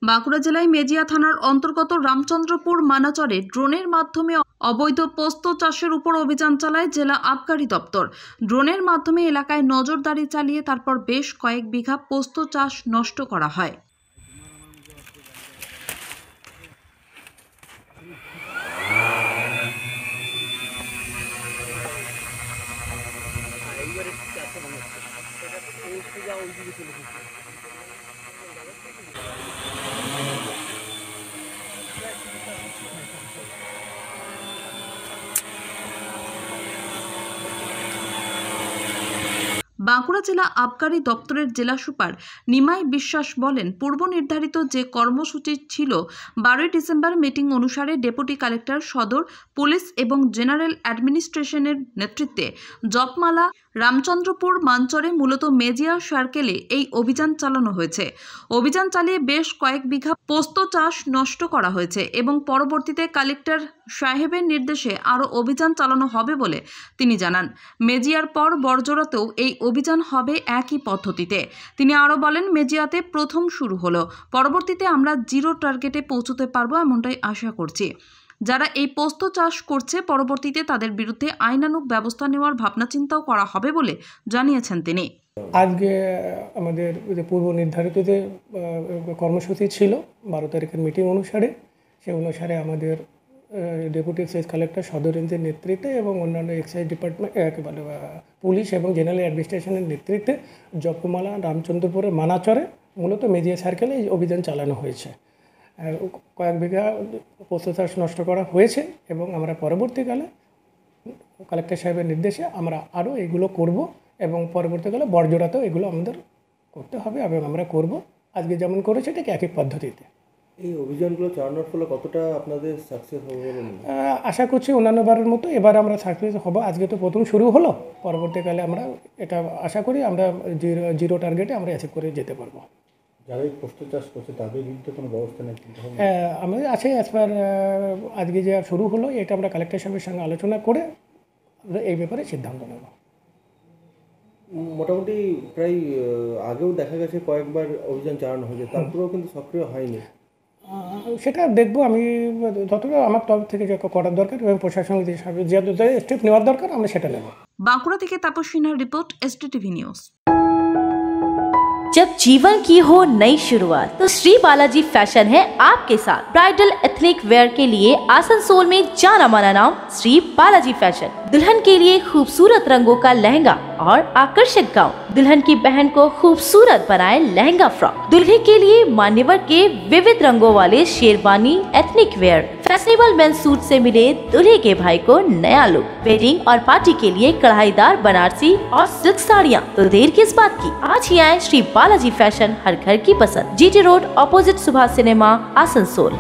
বাঁকুড়া জেলায় মেজিয়া থানার অন্তর্গত রামচন্দ্রপুর মানাচরে ড্রোনের মাধ্যমে অবৈধ পোস্ত চাষের উপর অভিযান চালায় জেলা আবগারি দপ্তর। ড্রোনের মাধ্যমে এলাকায় নজরদারি চালিয়ে তারপর বেশ কয়েক বিঘা পোস্ত চাষ নষ্ট করা হয়। বাঁকুড়া জেলা আবগারি দপ্তরের জেলা সুপার নিমাই বিশ্বাস বলেন, পূর্ব নির্ধারিত যে কর্মসূচি ছিল 12 ডিসেম্বর মিটিং অনুসারে ডেপুটি কালেক্টর, সদর পুলিশ এবং জেনারেল অ্যাডমিনিস্ট্রেশনের নেতৃত্বে জপমালা রামচন্দ্রপুর মানচরে মূলত মেজিয়া সার্কেলে এই অভিযান চালানো হয়েছে। অভিযান চালিয়ে বেশ কয়েক বিঘা পোস্ত চাষ নষ্ট করা হয়েছে এবং পরবর্তীতে কালেক্টর সাহেবের নির্দেশে আরও অভিযান চালানো হবে বলে তিনি জানান। মেজিয়ার পর বড়জোড়াতেও এই অভিযান হবে একই পদ্ধতিতে। তিনি আরও বলেন, মেজিয়াতে প্রথম শুরু হলো, পরবর্তীতে আমরা জিরো টার্গেটে পৌঁছতে পারবো এমনটাই আশা করছি। যারা এই পোস্ত চাষ করছে পরবর্তীতে তাদের বিরুদ্ধে আইনানুগ ব্যবস্থা নেওয়ার ভাবনা চিন্তাও করা হবে বলে জানিয়েছেন তিনি। আজকে আমাদের পূর্ব নির্ধারিত যে কর্মসূচি ছিল 12 তারিখের মিটিং অনুসারে, সে অনুসারে আমাদের ডেপুটি এক্সাইজ কালেক্টর, সদর রেঞ্জের নেতৃত্বে এবং অন্যান্য এক্সাইজ ডিপার্টমেন্ট পুলিশ এবং জেনারেল অ্যাডমিনিস্ট্রেশনের নেতৃত্বে জপমালা রামচন্দ্রপুরের মানাচরে মূলত মেজিয়া সার্কেলে এই অভিযান চালানো হয়েছে। কয়েক বিঘা পোস্ত চাষ নষ্ট করা হয়েছে এবং আমরা পরবর্তীকালে কালেক্টর সাহেবের নির্দেশে আমরা আরও এগুলো করব এবং পরবর্তীকালে বড়জোড়াতেও এগুলো আমাদের করতে হবে এবং আমরা করব। আজকে যেমন করেছে ঠিক একই পদ্ধতিতে। এই অভিযানগুলো চালানোর ফলে কতটা আপনাদের সাকসেস হবে বলে আশা করছি অন্যান্য বারের মতো এবার আমরা সাকসেস হব। আজকে তো প্রথম শুরু হলো, পরবর্তীকালে আমরা এটা আশা করি আমরা জিরো টার্গেটে আমরা অ্যাচিভ করে যেতে পারবো। যারা এই পোস্ত চাষ করছে তাদের বিরুদ্ধে কোনো ব্যবস্থা নেই? আমাদের আছে অ্যাজ পার আজকে যে শুরু হলো, এটা আমরা কালেক্টর সাহেবের সঙ্গে আলোচনা করে এই ব্যাপারে সিদ্ধান্ত নেব। মোটামুটি প্রায় আগেও দেখা গেছে কয়েকবার অভিযান চালানো হয়েছে, তারপরেও কিন্তু সক্রিয় হয়নি। সেটা দেখবো আমি, যতটা আমার তরফ থেকে যে করার দরকার এবং প্রশাসনিক যে স্টেপ নেওয়ার দরকার আমরা সেটা নেব। বাঁকুড়া থেকে তাপস সিনহার রিপোর্ট, STTV নিউজ। जब जीवन की हो नई शुरुआत तो श्री बालाजी फैशन है आपके साथ। ब्राइडल एथनिक वेयर के लिए आसनसोल में जाना माना नाम श्री बालाजी फैशन। दुल्हन के लिए खूबसूरत रंगों का लहंगा और आकर्षक गाउन, दुल्हन की बहन को खूबसूरत बनाए लहंगा फ्रॉक, दुल्हे के लिए मान्यवर के विविध रंगों वाले sherwani, ethnic wear, fashionable main suit से मिले दूल्हे के भाई को नया लुक, वेडिंग और पार्टी के लिए कढ़ाईदार बनारसी और सिल्क साड़ियाँ। तो देर किस बात की, आज ही आए श्री बालाजी फैशन, हर घर की पसंद। GT road, opposite Subhash cinema, Asansol.